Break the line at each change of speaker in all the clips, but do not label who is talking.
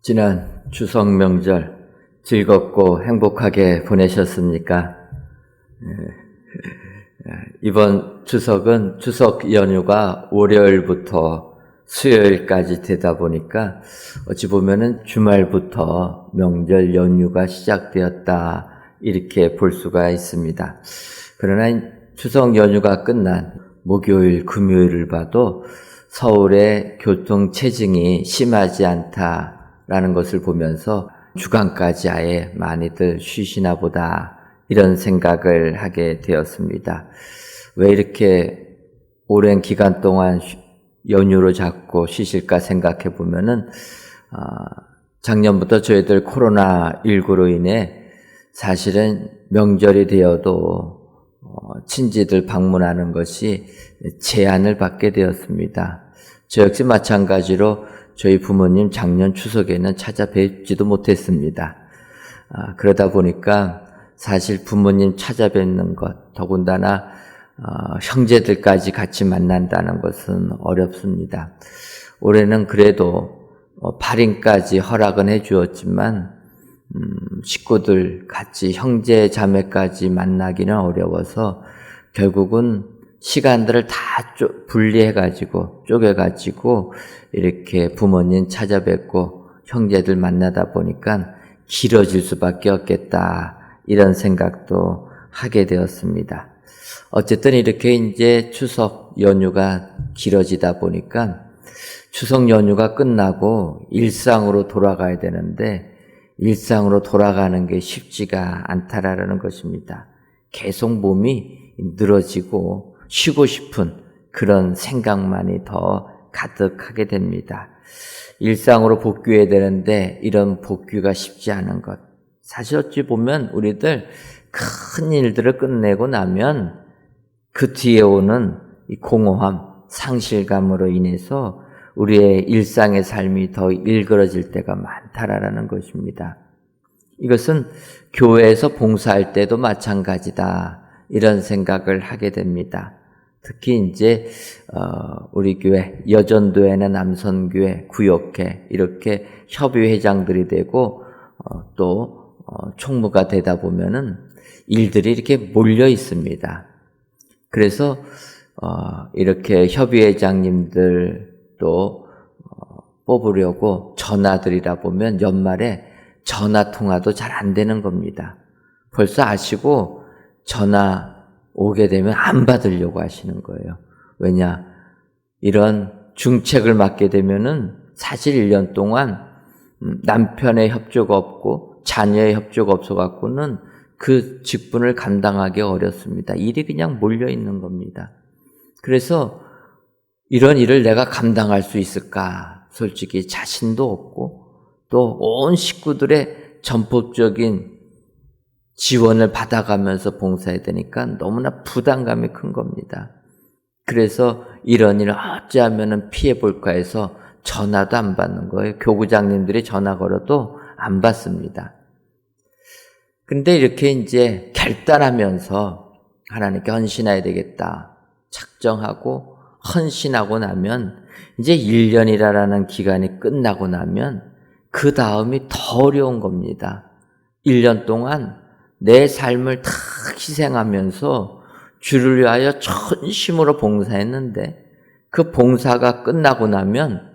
지난 추석 명절 즐겁고 행복하게 보내셨습니까? 이번 추석은 추석 연휴가 월요일부터 수요일까지 되다 보니까 어찌 보면은 주말부터 명절 연휴가 시작되었다 이렇게 볼 수가 있습니다. 그러나 추석 연휴가 끝난 목요일, 금요일을 봐도 서울의 교통 체증이 심하지 않다라는 것을 보면서 주간까지 아예 많이들 쉬시나 보다 이런 생각을 하게 되었습니다. 왜 이렇게 오랜 기간 동안 연휴로 잡고 쉬실까 생각해 보면은 작년부터 저희들 코로나19로 인해 사실은 명절이 되어도 친지들 방문하는 것이 제한을 받게 되었습니다. 저 역시 마찬가지로 저희 부모님 작년 추석에는 찾아뵙지도 못했습니다. 그러다 보니까 사실 부모님 찾아뵙는 것, 더군다나 형제들까지 같이 만난다는 것은 어렵습니다. 올해는 그래도 8인까지 허락은 해주었지만 식구들 같이 형제 자매까지 만나기는 어려워서 결국은 시간들을 다 분리해가지고 쪼개가지고 이렇게 부모님 찾아뵙고 형제들 만나다 보니까 길어질 수밖에 없겠다 이런 생각도 하게 되었습니다. 어쨌든 이렇게 이제 추석 연휴가 길어지다 보니까 추석 연휴가 끝나고 일상으로 돌아가야 되는데 일상으로 돌아가는 게 쉽지가 않다라는 것입니다. 계속 몸이 늘어지고 쉬고 싶은 그런 생각만이 더 가득하게 됩니다. 일상으로 복귀해야 되는데 이런 복귀가 쉽지 않은 것. 사실 어찌 보면 우리들 큰 일들을 끝내고 나면 그 뒤에 오는 이 공허함, 상실감으로 인해서 우리의 일상의 삶이 더 일그러질 때가 많다라는 것입니다. 이것은 교회에서 봉사할 때도 마찬가지다. 이런 생각을 하게 됩니다. 특히 이제 우리 교회 여전도회나 남선교회, 구역회 이렇게 협의회장들이 되고 또 총무가 되다 보면은 일들이 이렇게 몰려 있습니다. 그래서 이렇게 협의회장님들 또 뽑으려고 전화드리다 보면 연말에 전화 통화도 잘 안 되는 겁니다. 벌써 아시고 전화 오게 되면 안 받으려고 하시는 거예요. 왜냐? 이런 중책을 맡게 되면은 사실 1년 동안 남편의 협조가 없고 자녀의 협조가 없어갖고는 그 직분을 감당하기 어렵습니다. 일이 그냥 몰려 있는 겁니다. 그래서 이런 일을 내가 감당할 수 있을까? 솔직히 자신도 없고 또 온 식구들의 전폭적인 지원을 받아가면서 봉사해야 되니까 너무나 부담감이 큰 겁니다. 그래서 이런 일을 어찌하면 피해볼까 해서 전화도 안 받는 거예요. 교구장님들이 전화 걸어도 안 받습니다. 근데 이렇게 이제 결단하면서 하나님께 헌신해야 되겠다 작정하고 헌신하고 나면 이제 1년이라는 기간이 끝나고 나면 그 다음이 더 어려운 겁니다. 1년 동안 내 삶을 다 희생하면서 주를 위하여 전심으로 봉사했는데 그 봉사가 끝나고 나면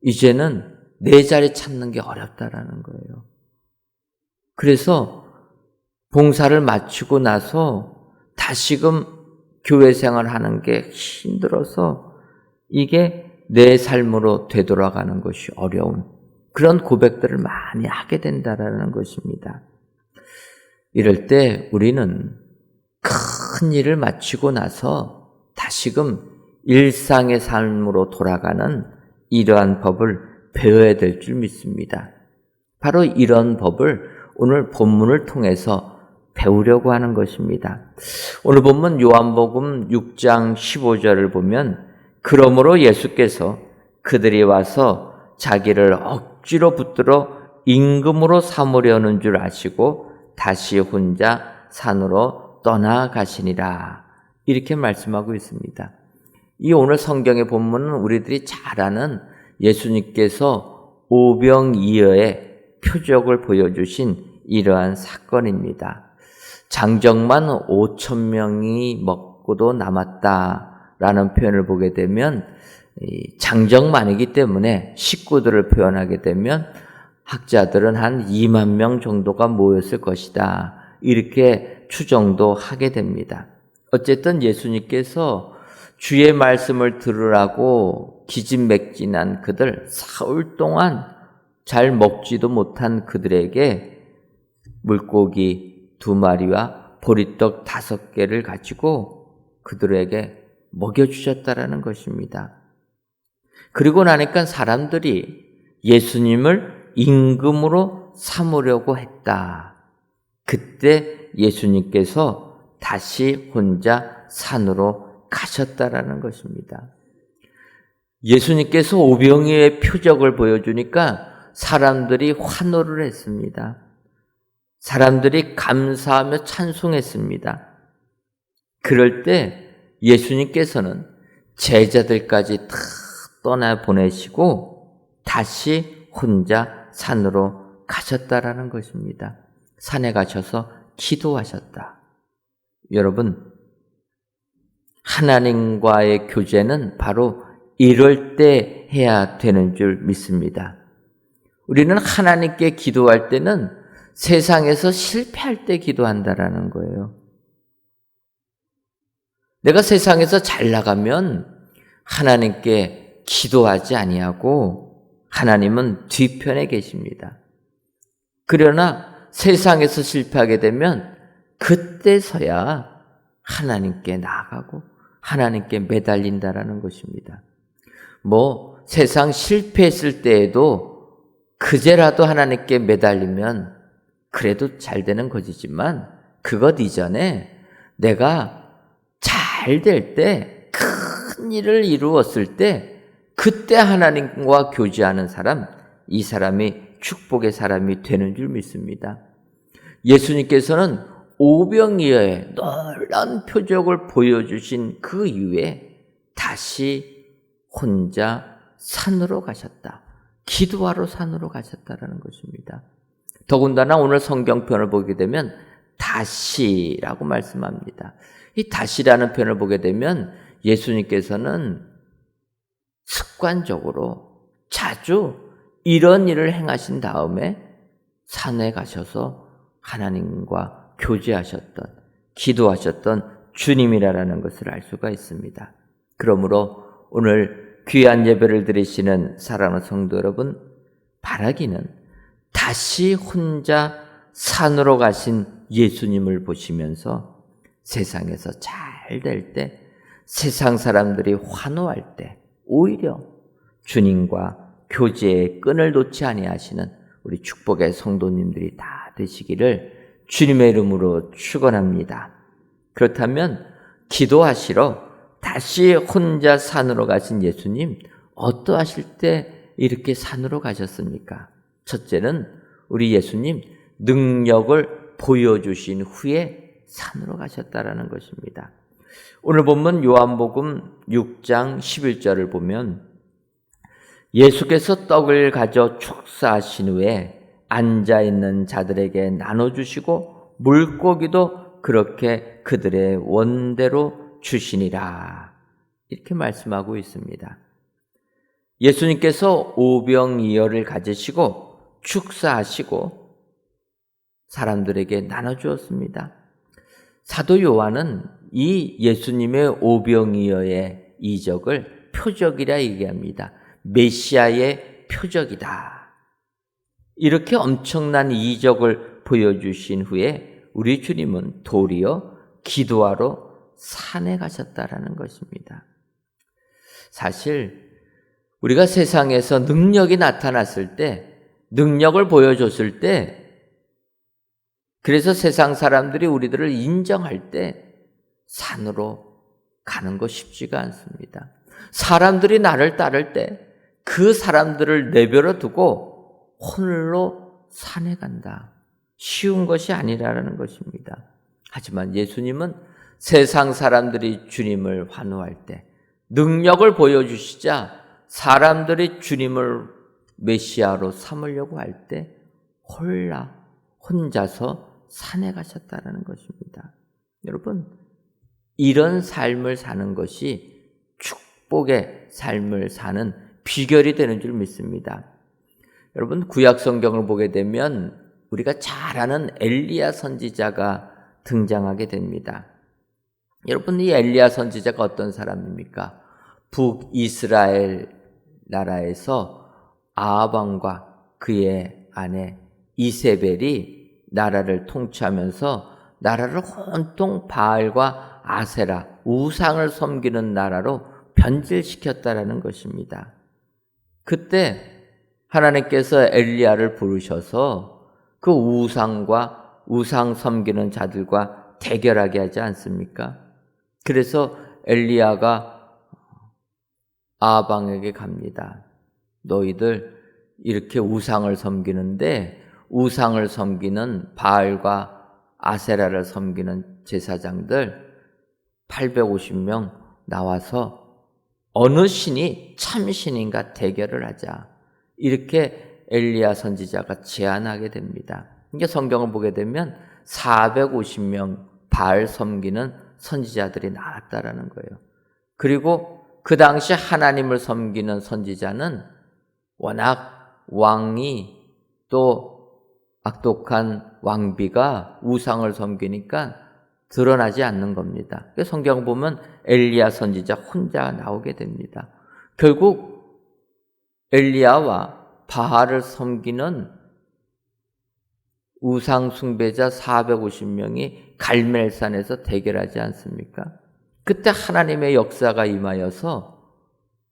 이제는 내 자리 찾는 게 어렵다라는 거예요. 그래서 봉사를 마치고 나서 다시금 교회 생활하는 게 힘들어서 이게 내 삶으로 되돌아가는 것이 어려운 그런 고백들을 많이 하게 된다라는 것입니다. 이럴 때 우리는 큰 일을 마치고 나서 다시금 일상의 삶으로 돌아가는 이러한 법을 배워야 될 줄 믿습니다. 바로 이런 법을 오늘 본문을 통해서 배우려고 하는 것입니다. 오늘 본문 요한복음 6장 15절을 보면 그러므로 예수께서 그들이 와서 자기를 억지로 붙들어 임금으로 삼으려는 줄 아시고 다시 혼자 산으로 떠나가시니라 이렇게 말씀하고 있습니다. 이 오늘 성경의 본문은 우리들이 잘 아는 예수님께서 오병이어의 표적을 보여주신 이러한 사건입니다. 장정만 5,000명이 먹고도 남았다라는 표현을 보게 되면 장정만이기 때문에 식구들을 표현하게 되면 학자들은 한 2만 명 정도가 모였을 것이다. 이렇게 추정도 하게 됩니다. 어쨌든 예수님께서 주의 말씀을 들으라고 기진맥진한 그들, 사흘 동안 잘 먹지도 못한 그들에게 물고기 2마리와 보리떡 5개를 가지고 그들에게 먹여주셨다라는 것입니다. 그리고 나니까 사람들이 예수님을 임금으로 삼으려고 했다. 그때 예수님께서 다시 혼자 산으로 가셨다라는 것입니다. 예수님께서 오병이어의 표적을 보여주니까 사람들이 환호를 했습니다. 사람들이 감사하며 찬송했습니다. 그럴 때 예수님께서는 제자들까지 다 떠나보내시고 다시 혼자 산으로 가셨다라는 것입니다. 산에 가셔서 기도하셨다. 여러분, 하나님과의 교제는 바로 이럴 때 해야 되는 줄 믿습니다. 우리는 하나님께 기도할 때는 세상에서 실패할 때 기도한다라는 거예요. 내가 세상에서 잘 나가면 하나님께 기도하지 아니하고 하나님은 뒤편에 계십니다. 그러나 세상에서 실패하게 되면 그때서야 하나님께 나아가고 하나님께 매달린다라는 것입니다. 세상 실패했을 때에도 그제라도 하나님께 매달리면 그래도 잘 되는 것이지만 그것 이전에 내가 잘 될 때, 큰 일을 이루었을 때 그때 하나님과 교제하는 사람, 이 사람이 축복의 사람이 되는 줄 믿습니다. 예수님께서는 오병이어의 놀라운 표적을 보여주신 그 이후에 다시 혼자 산으로 가셨다. 기도하러 산으로 가셨다라는 것입니다. 더군다나 오늘 성경편을 보게 되면 다시라고 말씀합니다. 이 다시라는 표현을 보게 되면 예수님께서는 습관적으로 자주 이런 일을 행하신 다음에 산에 가셔서 하나님과 교제하셨던, 기도하셨던 주님이라는 것을 알 수가 있습니다. 그러므로 오늘 귀한 예배를 드리시는 사랑하는 성도 여러분, 바라기는 다시 혼자 산으로 가신 예수님을 보시면서 세상에서 잘 될 때, 세상 사람들이 환호할 때 오히려 주님과 교제의 끈을 놓지 아니하시는 우리 축복의 성도님들이 다 되시기를 주님의 이름으로 축원합니다. 그렇다면 기도하시러 다시 혼자 산으로 가신 예수님, 어떠하실 때 이렇게 산으로 가셨습니까? 첫째는 우리 예수님 능력을 보여주신 후에 산으로 가셨다라는 것입니다. 오늘 본문 요한복음 6장 11절을 보면 예수께서 떡을 가져 축사하신 후에 앉아있는 자들에게 나눠주시고 물고기도 그렇게 그들의 원대로 주시니라. 이렇게 말씀하고 있습니다. 예수님께서 오병이어를 가지시고 축사하시고 사람들에게 나눠주었습니다. 사도 요한은 이 예수님의 오병이어의 이적을 표적이라 얘기합니다. 메시아의 표적이다. 이렇게 엄청난 이적을 보여주신 후에 우리 주님은 도리어 기도하러 산에 가셨다라는 것입니다. 사실 우리가 세상에서 능력이 나타났을 때, 능력을 보여줬을 때, 그래서 세상 사람들이 우리들을 인정할 때 산으로 가는 거 쉽지가 않습니다. 사람들이 나를 따를 때 그 사람들을 내버려 두고 홀로 산에 간다. 쉬운 것이 아니라는 것입니다. 하지만 예수님은 세상 사람들이 주님을 환호할 때, 능력을 보여주시자 사람들이 주님을 메시아로 삼으려고 할 때 혼자서 산에 가셨다라는 것입니다. 여러분, 이런 삶을 사는 것이 축복의 삶을 사는 비결이 되는 줄 믿습니다. 여러분, 구약 성경을 보게 되면 우리가 잘 아는 엘리야 선지자가 등장하게 됩니다. 여러분, 이 엘리야 선지자가 어떤 사람입니까? 북이스라엘 나라에서 아합 왕과 그의 아내 이세벨이 나라를 통치하면서 나라를 온통 바알과 아세라, 우상을 섬기는 나라로 변질시켰다라는 것입니다. 그때 하나님께서 엘리야를 부르셔서 그 우상과 우상 섬기는 자들과 대결하게 하지 않습니까? 그래서 엘리야가 아합 왕에게 갑니다. 너희들 이렇게 우상을 섬기는데 우상을 섬기는 바알과 아세라를 섬기는 제사장들 850명 나와서 어느 신이 참신인가 대결을 하자. 이렇게 엘리야 선지자가 제안하게 됩니다. 이게 성경을 보게 되면 450명 바알 섬기는 선지자들이 나왔다라는 거예요. 그리고 그 당시 하나님을 섬기는 선지자는 워낙 왕이 또 악독한 왕비가 우상을 섬기니까 드러나지 않는 겁니다. 성경 보면 엘리야 선지자 혼자 나오게 됩니다. 결국 엘리야와 바알을 섬기는 우상 숭배자 450명이 갈멜산에서 대결하지 않습니까? 그때 하나님의 역사가 임하여서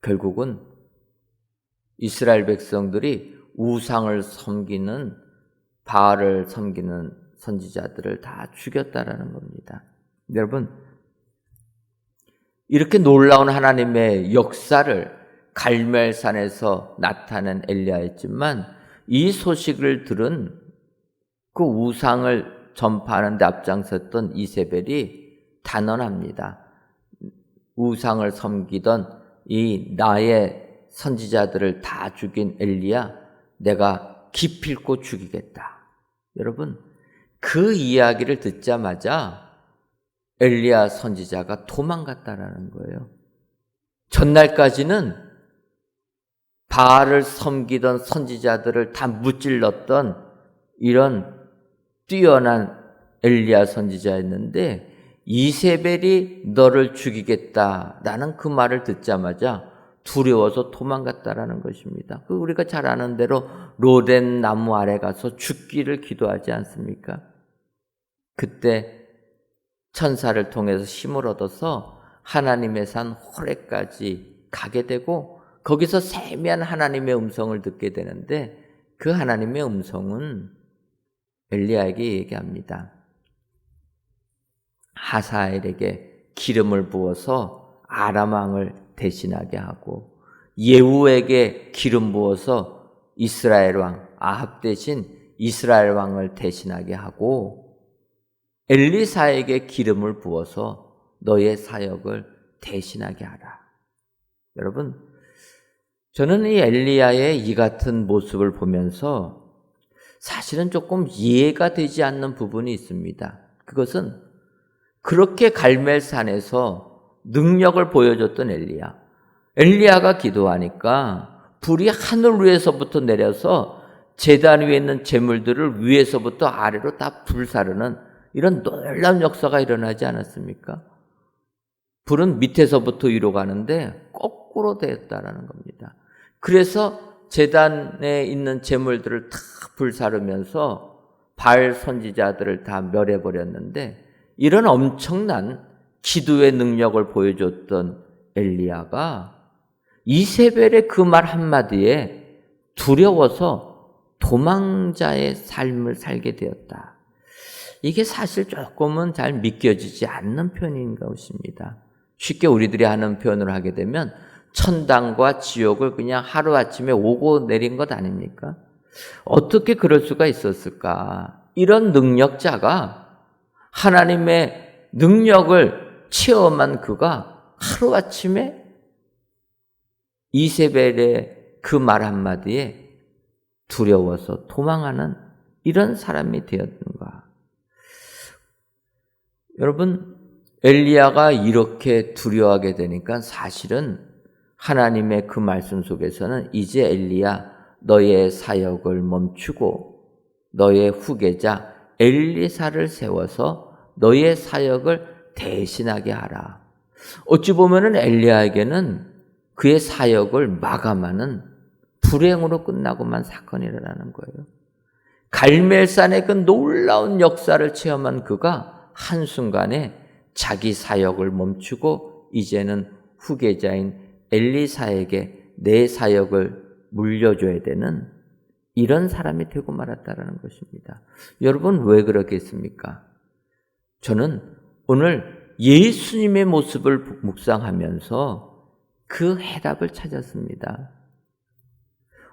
결국은 이스라엘 백성들이 우상을 섬기는 바알을 섬기는 선지자들을 다 죽였다라는 겁니다. 여러분, 이렇게 놀라운 하나님의 역사를 갈멜산에서 나타낸 엘리야였지만 이 소식을 들은 그 우상을 전파하는 데 앞장섰던 이세벨이 단언합니다. 우상을 섬기던 이 나의 선지자들을 다 죽인 엘리야, 내가 기필코 죽이겠다. 여러분, 그 이야기를 듣자마자 엘리야 선지자가 도망갔다라는 거예요. 전날까지는 바알을 섬기던 선지자들을 다 무찔렀던 이런 뛰어난 엘리야 선지자였는데 이세벨이 너를 죽이겠다라는 그 말을 듣자마자 두려워서 도망갔다라는 것입니다. 우리가 잘 아는 대로 로덴 나무 아래 가서 죽기를 기도하지 않습니까? 그때 천사를 통해서 힘을 얻어서 하나님의 산 호렙까지 가게 되고 거기서 세미한 하나님의 음성을 듣게 되는데 그 하나님의 음성은 엘리야에게 얘기합니다. 하사엘에게 기름을 부어서 아람 왕을 대신하게 하고 예후에게 기름 부어서 이스라엘 왕 아합 대신 이스라엘 왕을 대신하게 하고 엘리사에게 기름을 부어서 너의 사역을 대신하게 하라. 여러분, 저는 이 엘리야의 이 같은 모습을 보면서 사실은 조금 이해가 되지 않는 부분이 있습니다. 그것은 그렇게 갈멜산에서 능력을 보여줬던 엘리야가 기도하니까 불이 하늘 위에서부터 내려서 제단 위에 있는 제물들을 위에서부터 아래로 다 불사르는 이런 놀라운 역사가 일어나지 않았습니까? 불은 밑에서부터 위로 가는데 거꾸로 되었다라는 겁니다. 그래서 제단에 있는 제물들을 다 불사르면서 바알 선지자들을 다 멸해버렸는데 이런 엄청난 기도의 능력을 보여줬던 엘리야가 이세벨의 그 말 한마디에 두려워서 도망자의 삶을 살게 되었다. 이게 사실 조금은 잘 믿겨지지 않는 표현인 것입니다. 쉽게 우리들이 하는 표현을 하게 되면 천당과 지옥을 그냥 하루아침에 오고 내린 것 아닙니까? 어떻게 그럴 수가 있었을까? 이런 능력자가 하나님의 능력을 체험한 그가 하루아침에 이세벨의 그 말 한마디에 두려워서 도망하는 이런 사람이 되었는가? 여러분, 엘리야가 이렇게 두려워하게 되니까 사실은 하나님의 그 말씀 속에서는 이제 엘리야 너의 사역을 멈추고 너의 후계자 엘리사를 세워서 너의 사역을 대신하게 하라. 어찌 보면은 엘리야에게는 그의 사역을 마감하는 불행으로 끝나고만 사건이 일어나는 거예요. 갈멜산의 그 놀라운 역사를 체험한 그가 한순간에 자기 사역을 멈추고 이제는 후계자인 엘리사에게 내 사역을 물려줘야 되는 이런 사람이 되고 말았다라는 것입니다. 여러분, 왜 그러겠습니까? 저는 오늘 예수님의 모습을 묵상하면서 그 해답을 찾았습니다.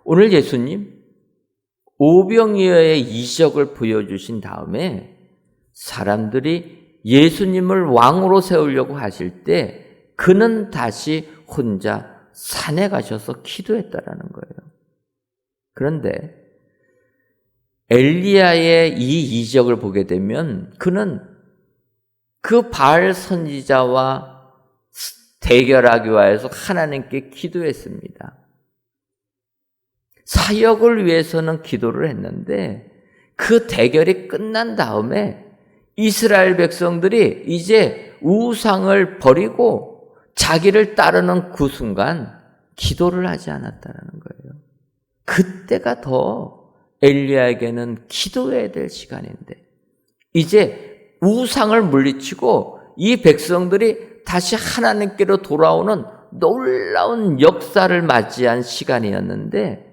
오늘 예수님 오병이어의 이적을 보여주신 다음에 사람들이 예수님을 왕으로 세우려고 하실 때 그는 다시 혼자 산에 가셔서 기도했다라는 거예요. 그런데 엘리야의 이 이적을 보게 되면 그는 그 바알 선지자와 대결하기 위해서 하나님께 기도했습니다. 사역을 위해서는 기도를 했는데 그 대결이 끝난 다음에 이스라엘 백성들이 이제 우상을 버리고 자기를 따르는 그 순간 기도를 하지 않았다는 거예요. 그때가 더 엘리야에게는 기도해야 될 시간인데 이제 우상을 물리치고 이 백성들이 다시 하나님께로 돌아오는 놀라운 역사를 맞이한 시간이었는데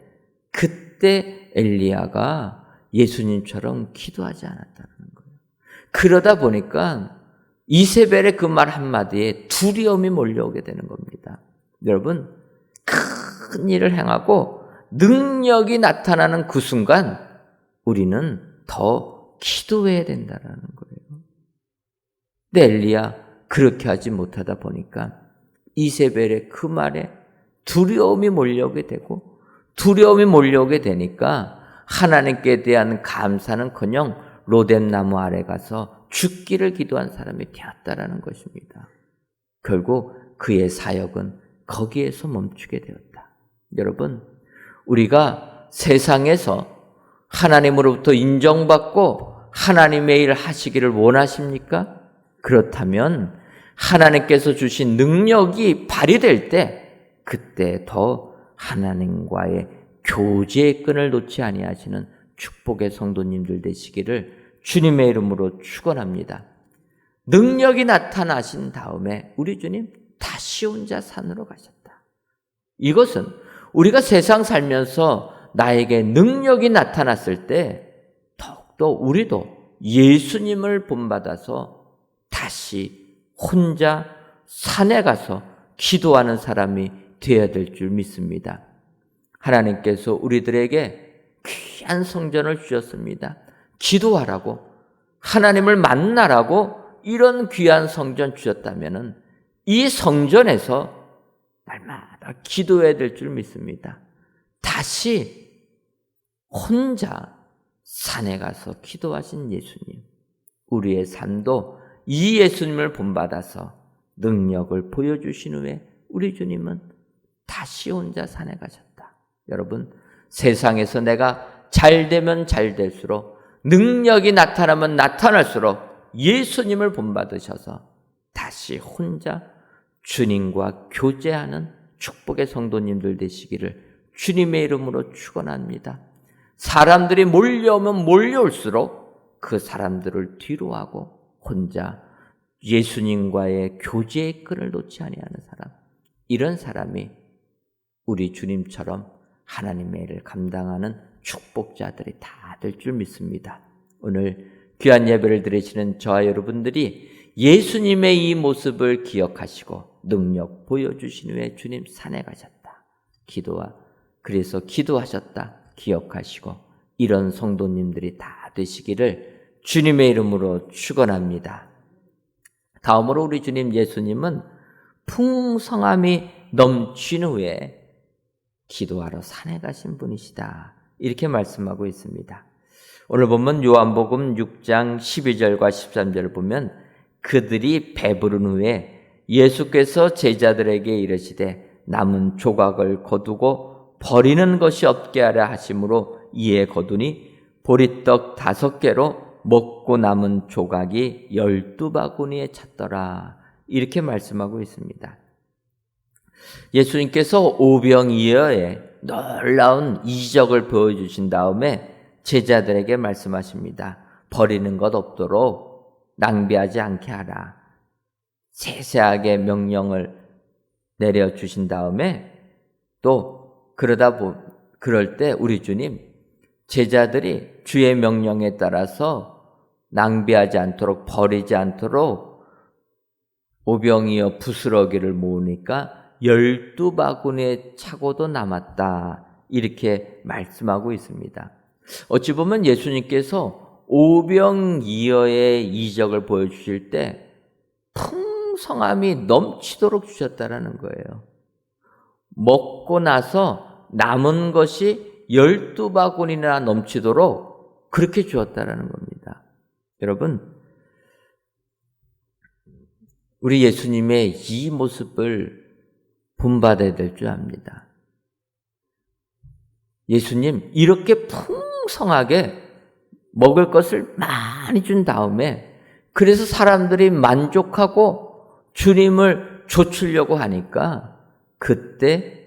그때 엘리야가 예수님처럼 기도하지 않았다는 거예요. 그러다 보니까 이세벨의 그 말 한마디에 두려움이 몰려오게 되는 겁니다. 여러분, 큰 일을 행하고 능력이 나타나는 그 순간 우리는 더 기도해야 된다는 거예요. 근데 엘리야 그렇게 하지 못하다 보니까 이세벨의 그 말에 두려움이 몰려오게 되고 두려움이 몰려오게 되니까 하나님께 대한 감사는커녕 로뎀나무 아래 가서 죽기를 기도한 사람이 되었다라는 것입니다. 결국 그의 사역은 거기에서 멈추게 되었다. 여러분, 우리가 세상에서 하나님으로부터 인정받고 하나님의 일을 하시기를 원하십니까? 그렇다면 하나님께서 주신 능력이 발휘될 때 그때 더 하나님과의 교제의 끈을 놓지 아니하시는 축복의 성도님들 되시기를 주님의 이름으로 축원합니다. 능력이 나타나신 다음에 우리 주님 다시 혼자 산으로 가셨다. 이것은 우리가 세상 살면서 나에게 능력이 나타났을 때 더욱더 우리도 예수님을 본받아서 다시 혼자 산에 가서 기도하는 사람이 되어야 될 줄 믿습니다. 하나님께서 우리들에게 귀한 성전을 주셨습니다. 기도하라고, 하나님을 만나라고 이런 귀한 성전 주셨다면 이 성전에서 날마다 기도해야 될 줄 믿습니다. 다시 혼자 산에 가서 기도하신 예수님, 우리의 삶도 이 예수님을 본받아서 능력을 보여주신 후에 우리 주님은 다시 혼자 산에 가셨다. 여러분, 세상에서 내가 잘 되면 잘 될수록 능력이 나타나면 나타날수록 예수님을 본받으셔서 다시 혼자 주님과 교제하는 축복의 성도님들 되시기를 주님의 이름으로 축원합니다. 사람들이 몰려오면 몰려올수록 그 사람들을 뒤로하고 혼자 예수님과의 교제의 끈을 놓지 아니하는 사람, 이런 사람이 우리 주님처럼 하나님의 일을 감당하는 축복자들이 다 될 줄 믿습니다. 오늘 귀한 예배를 드리시는 저와 여러분들이 예수님의 이 모습을 기억하시고 능력 보여주신 후에 주님 산에 가셨다. 그래서 기도하셨다. 기억하시고 이런 성도님들이 다 되시기를 주님의 이름으로 축원합니다. 다음으로 우리 주님 예수님은 풍성함이 넘친 후에 기도하러 산에 가신 분이시다. 이렇게 말씀하고 있습니다. 오늘 보면 요한복음 6장 12절과 13절을 보면 그들이 배부른 후에 예수께서 제자들에게 이르시되 남은 조각을 거두고 버리는 것이 없게 하라 하심으로 이에 거두니 보리떡 5개로 먹고 남은 조각이 12바구니에 찼더라. 이렇게 말씀하고 있습니다. 예수님께서 오병이어의 놀라운 이적을 보여주신 다음에 제자들에게 말씀하십니다. 버리는 것 없도록 낭비하지 않게 하라. 세세하게 명령을 내려주신 다음에 또 그럴 때 우리 주님 제자들이 주의 명령에 따라서 낭비하지 않도록 버리지 않도록 오병이어 부스러기를 모으니까 12바구니에 차고도 남았다. 이렇게 말씀하고 있습니다. 어찌 보면 예수님께서 오병이어의 이적을 보여주실 때 풍성함이 넘치도록 주셨다라는 거예요. 먹고 나서 남은 것이 12바구니나 넘치도록 그렇게 주었다라는 겁니다. 여러분, 우리 예수님의 이 모습을 본받아야 될 줄 압니다. 예수님 이렇게 풍성하게 먹을 것을 많이 준 다음에 그래서 사람들이 만족하고 주님을 좇으려고 하니까 그때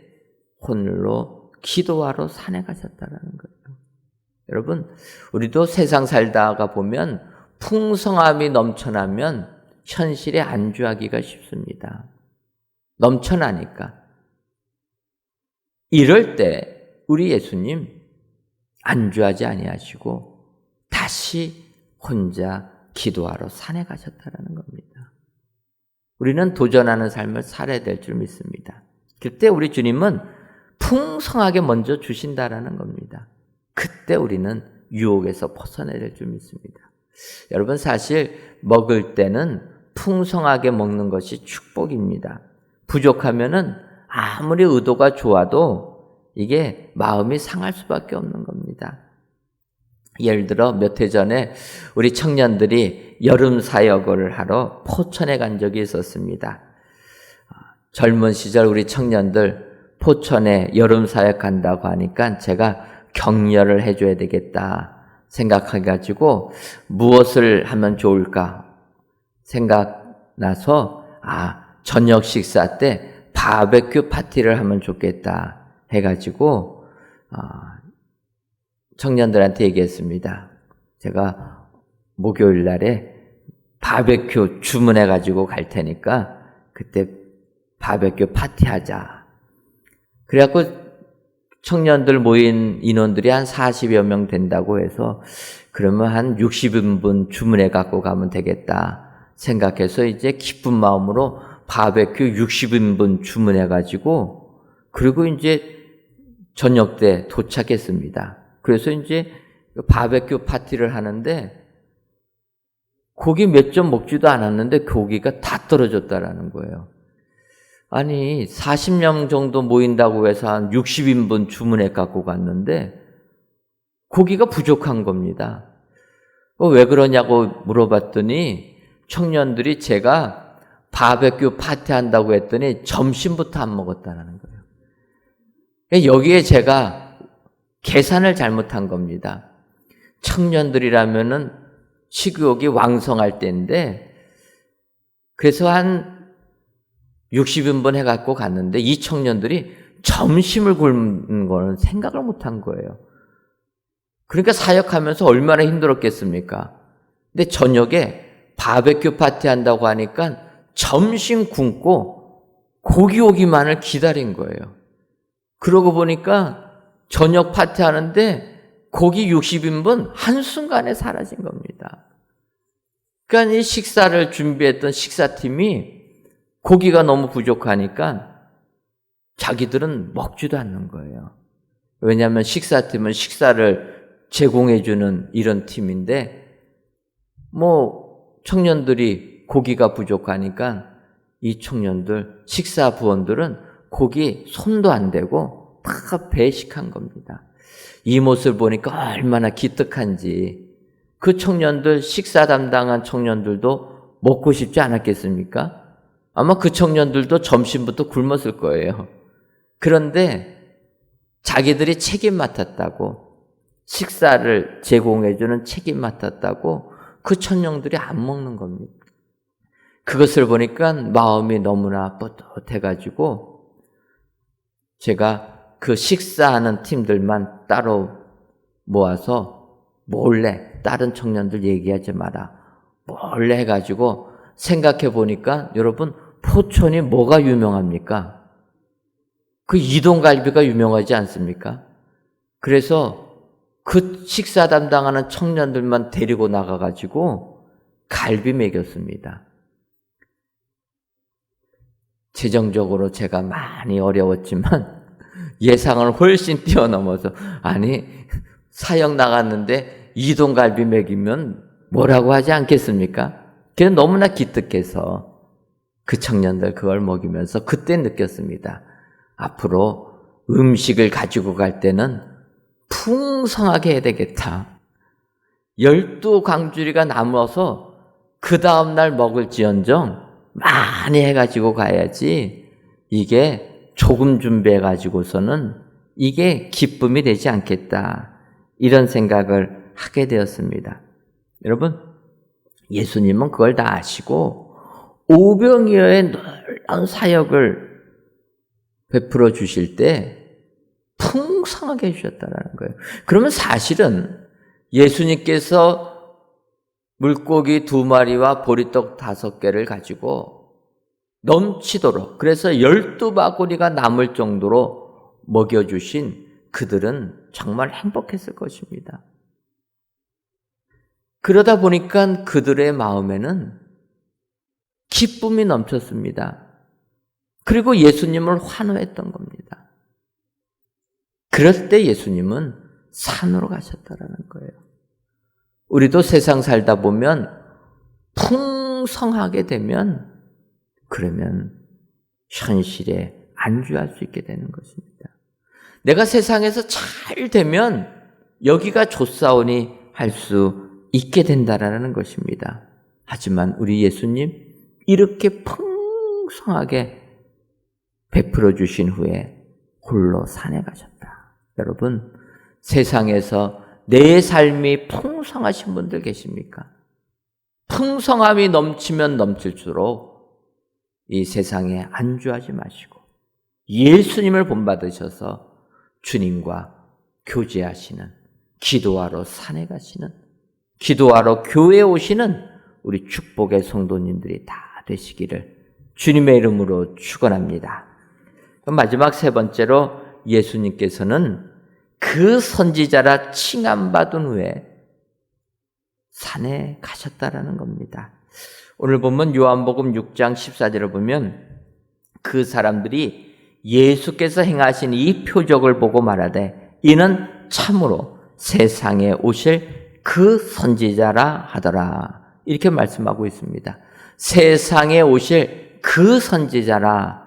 홀로 기도하러 산에 가셨다는 거예요. 여러분, 우리도 세상 살다가 보면 풍성함이 넘쳐나면 현실에 안주하기가 쉽습니다. 넘쳐나니까. 이럴 때 우리 예수님 안주하지 아니하시고 다시 혼자 기도하러 산에 가셨다라는 겁니다. 우리는 도전하는 삶을 살아야 될 줄 믿습니다. 그때 우리 주님은 풍성하게 먼저 주신다라는 겁니다. 그때 우리는 유혹에서 벗어나야 될 줄 믿습니다. 여러분, 사실 먹을 때는 풍성하게 먹는 것이 축복입니다. 부족하면은 아무리 의도가 좋아도 이게 마음이 상할 수밖에 없는 겁니다. 예를 들어 몇 해 전에 우리 청년들이 여름 사역을 하러 포천에 간 적이 있었습니다. 젊은 시절 우리 청년들 포천에 여름 사역 간다고 하니까 제가 격려를 해줘야 되겠다 생각해가지고 무엇을 하면 좋을까 생각나서 저녁 식사 때 바베큐 파티를 하면 좋겠다 해가지고 청년들한테 얘기했습니다. 제가 목요일 날에 바베큐 주문해가지고 갈 테니까 그때 바베큐 파티하자. 그래갖고 청년들 모인 인원들이 한 40여 명 된다고 해서 그러면 한 60인분 주문해 갖고 가면 되겠다 생각해서 이제 기쁜 마음으로 바베큐 60인분 주문해 가지고 그리고 이제 저녁 때 도착했습니다. 그래서 이제 바베큐 파티를 하는데 고기 몇 점 먹지도 않았는데 고기가 다 떨어졌다라는 거예요. 아니 40명 정도 모인다고 해서 한 60인분 주문해 갖고 갔는데 고기가 부족한 겁니다. 왜 그러냐고 물어봤더니 청년들이 제가 바베큐 파티 한다고 했더니 점심부터 안 먹었다는 거예요. 여기에 제가 계산을 잘못한 겁니다. 청년들이라면은 식욕이 왕성할 때인데 그래서 한 60인분 해갖고 갔는데 이 청년들이 점심을 굶는 거는 생각을 못한 거예요. 그러니까 사역하면서 얼마나 힘들었겠습니까? 근데 저녁에 바베큐 파티 한다고 하니까 점심 굶고 고기 오기만을 기다린 거예요. 그러고 보니까 저녁 파티 하는데 고기 60인분 한순간에 사라진 겁니다. 그러니까 이 식사를 준비했던 식사팀이 고기가 너무 부족하니까 자기들은 먹지도 않는 거예요. 왜냐하면 식사팀은 식사를 제공해주는 이런 팀인데 청년들이 고기가 부족하니까 이 청년들 식사 부원들은 고기 손도 안 대고 다 배식한 겁니다. 이 모습을 보니까 얼마나 기특한지 그 청년들, 식사 담당한 청년들도 먹고 싶지 않았겠습니까? 아마 그 청년들도 점심부터 굶었을 거예요. 그런데 자기들이 책임 맡았다고, 식사를 제공해주는 책임 맡았다고 그 청년들이 안 먹는 겁니다. 그것을 보니까 마음이 너무나 뿌듯해가지고 제가 그 식사하는 팀들만 따로 모아서 몰래, 다른 청년들 얘기하지 마라, 몰래 해가지고 생각해 보니까 여러분, 포천이 뭐가 유명합니까? 그 이동갈비가 유명하지 않습니까? 그래서 그 식사 담당하는 청년들만 데리고 나가가지고 갈비 먹였습니다. 재정적으로 제가 많이 어려웠지만 예상을 훨씬 뛰어넘어서, 아니 사역 나갔는데 이동갈비 먹이면 뭐라고 하지 않겠습니까? 그게 너무나 기특해서 그 청년들 그걸 먹이면서 그때 느꼈습니다. 앞으로 음식을 가지고 갈 때는 풍성하게 해야 되겠다. 12광주리가 남아서 그 다음날 먹을지언정 많이 해가지고 가야지, 이게 조금 준비해가지고서는 이게 기쁨이 되지 않겠다. 이런 생각을 하게 되었습니다. 여러분, 예수님은 그걸 다 아시고 오병이어의 놀라운 사역을 베풀어 주실 때 풍성하게 해주셨다는 거예요. 그러면 사실은 예수님께서 물고기 2마리와 보리떡 5개를 가지고 넘치도록, 그래서 12바구니가 남을 정도로 먹여주신 그들은 정말 행복했을 것입니다. 그러다 보니까 그들의 마음에는 기쁨이 넘쳤습니다. 그리고 예수님을 환호했던 겁니다. 그럴 때 예수님은 산으로 가셨다라는 거예요. 우리도 세상 살다 보면 풍성하게 되면 그러면 현실에 안주할 수 있게 되는 것입니다. 내가 세상에서 잘 되면 여기가 좋사오니 할 수 있게 된다라는 것입니다. 하지만 우리 예수님 이렇게 풍성하게 베풀어 주신 후에 홀로 산에 가셨다. 여러분, 세상에서 내 삶이 풍성하신 분들 계십니까? 풍성함이 넘치면 넘칠수록 이 세상에 안주하지 마시고 예수님을 본받으셔서 주님과 교제하시는, 기도하러 산에 가시는, 기도하러 교회에 오시는 우리 축복의 성도님들이 다 되시기를 주님의 이름으로 축원합니다. 마지막 3번째로 예수님께서는 그 선지자라 칭함받은 후에 산에 가셨다라는 겁니다. 오늘 보면 요한복음 6장 14절을 보면 그 사람들이 예수께서 행하신 이 표적을 보고 말하되 이는 참으로 세상에 오실 그 선지자라 하더라. 이렇게 말씀하고 있습니다. 세상에 오실 그 선지자라.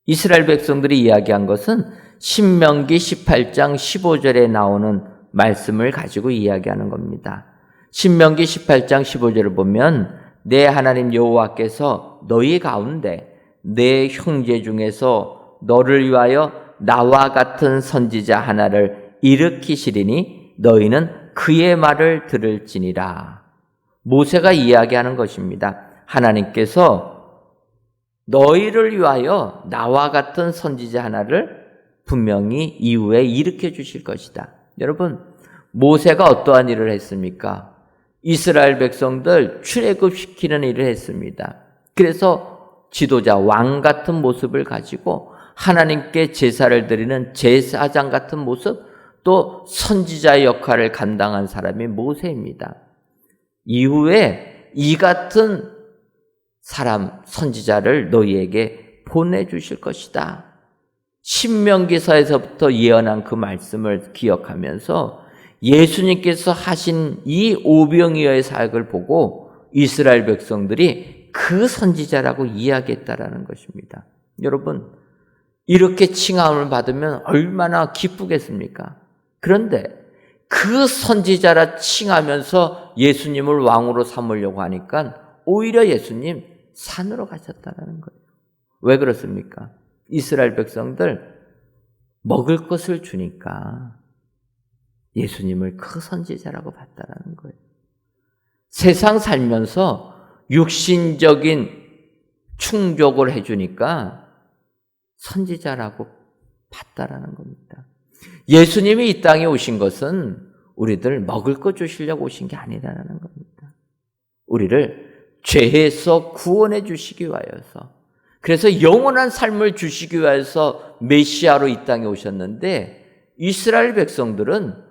이스라엘 백성들이 이야기한 것은 신명기 18장 15절에 나오는 말씀을 가지고 이야기하는 겁니다. 신명기 18장 15절을 보면 내 하나님 여호와께서 너희 가운데 내 형제 중에서 너를 위하여 나와 같은 선지자 하나를 일으키시리니 너희는 그의 말을 들을지니라. 모세가 이야기하는 것입니다. 하나님께서 너희를 위하여 나와 같은 선지자 하나를 분명히 이후에 일으켜 주실 것이다. 여러분, 모세가 어떠한 일을 했습니까? 이스라엘 백성들 출애굽시키는 일을 했습니다. 그래서 지도자, 왕 같은 모습을 가지고 하나님께 제사를 드리는 제사장 같은 모습, 또 선지자의 역할을 감당한 사람이 모세입니다. 이후에 이 같은 사람, 선지자를 너희에게 보내주실 것이다. 신명기서에서부터 예언한 그 말씀을 기억하면서 예수님께서 하신 이 오병이어의 사역을 보고 이스라엘 백성들이 그 선지자라고 이야기했다라는 것입니다. 여러분, 이렇게 칭함을 받으면 얼마나 기쁘겠습니까? 그런데 그 선지자라 칭하면서 예수님을 왕으로 삼으려고 하니까 오히려 예수님 산으로 가셨다는 거예요. 왜 그렇습니까? 이스라엘 백성들 먹을 것을 주니까 예수님을 그 선지자라고 봤다는 거예요. 세상 살면서 육신적인 충족을 해주니까 선지자라고 봤다라는 겁니다. 예수님이 이 땅에 오신 것은 우리들 먹을 것 주시려고 오신 게 아니라는 겁니다. 우리를 죄에서 구원해 주시기 위하여서, 그래서 영원한 삶을 주시기 위해서 메시아로 이 땅에 오셨는데, 이스라엘 백성들은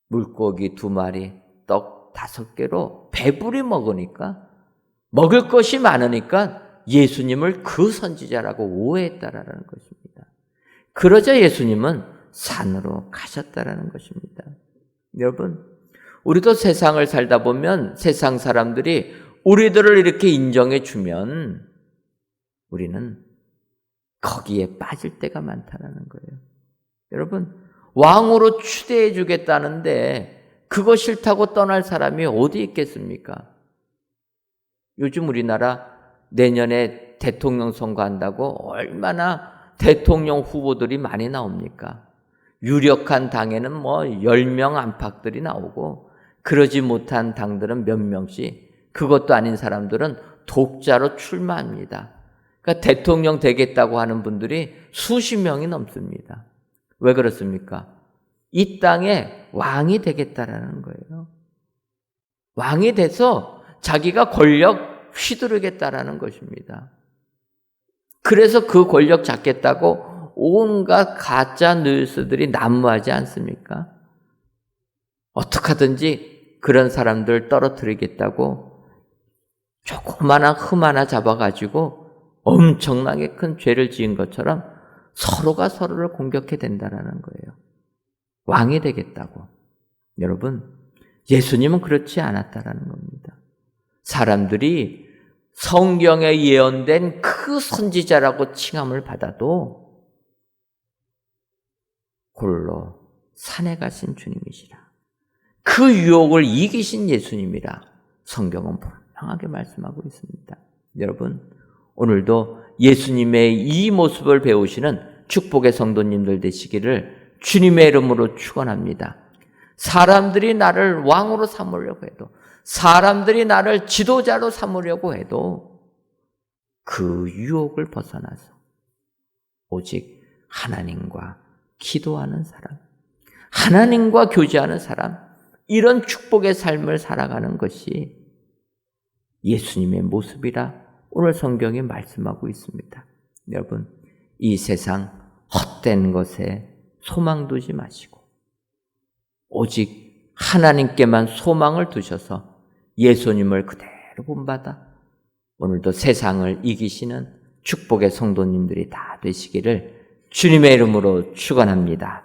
물고기 2마리, 떡 5개로 배부리 먹으니까, 먹을 것이 많으니까 예수님을 그 선지자라고 오해했다라는 것입니다. 그러자 예수님은 산으로 가셨다라는 것입니다. 여러분, 우리도 세상을 살다 보면 세상 사람들이 우리들을 이렇게 인정해 주면 우리는 거기에 빠질 때가 많다라는 거예요. 여러분, 왕으로 추대해 주겠다는데 그거 싫다고 떠날 사람이 어디 있겠습니까? 요즘 우리나라 내년에 대통령 선거한다고 얼마나 대통령 후보들이 많이 나옵니까? 유력한 당에는 10명 안팎들이 나오고, 그러지 못한 당들은 몇 명씩, 그것도 아닌 사람들은 독자로 출마합니다. 그러니까 대통령 되겠다고 하는 분들이 수십 명이 넘습니다. 왜 그렇습니까? 이 땅에 왕이 되겠다라는 거예요. 왕이 돼서 자기가 권력 휘두르겠다라는 것입니다. 그래서 그 권력 잡겠다고 온갖 가짜 뉴스들이 난무하지 않습니까? 어떻게 하든지 그런 사람들 떨어뜨리겠다고 조그마한 흠 하나 잡아가지고 엄청나게 큰 죄를 지은 것처럼 서로가 서로를 공격해 된다는 거예요. 왕이 되겠다고. 여러분, 예수님은 그렇지 않았다라는 겁니다. 사람들이 성경에 예언된 그 선지자라고 칭함을 받아도 홀로 산에 가신 주님이시라. 그 유혹을 이기신 예수님이라 성경은 분명하게 말씀하고 있습니다. 여러분, 오늘도 예수님의 이 모습을 배우시는 축복의 성도님들 되시기를 주님의 이름으로 축원합니다. 사람들이 나를 왕으로 삼으려고 해도, 사람들이 나를 지도자로 삼으려고 해도 그 유혹을 벗어나서 오직 하나님과 기도하는 사람, 하나님과 교제하는 사람, 이런 축복의 삶을 살아가는 것이 예수님의 모습이라 오늘 성경이 말씀하고 있습니다. 여러분, 이 세상 헛된 것에 소망 두지 마시고 오직 하나님께만 소망을 두셔서 예수님을 그대로 본받아 오늘도 세상을 이기시는 축복의 성도님들이 다 되시기를 주님의 이름으로 축원합니다.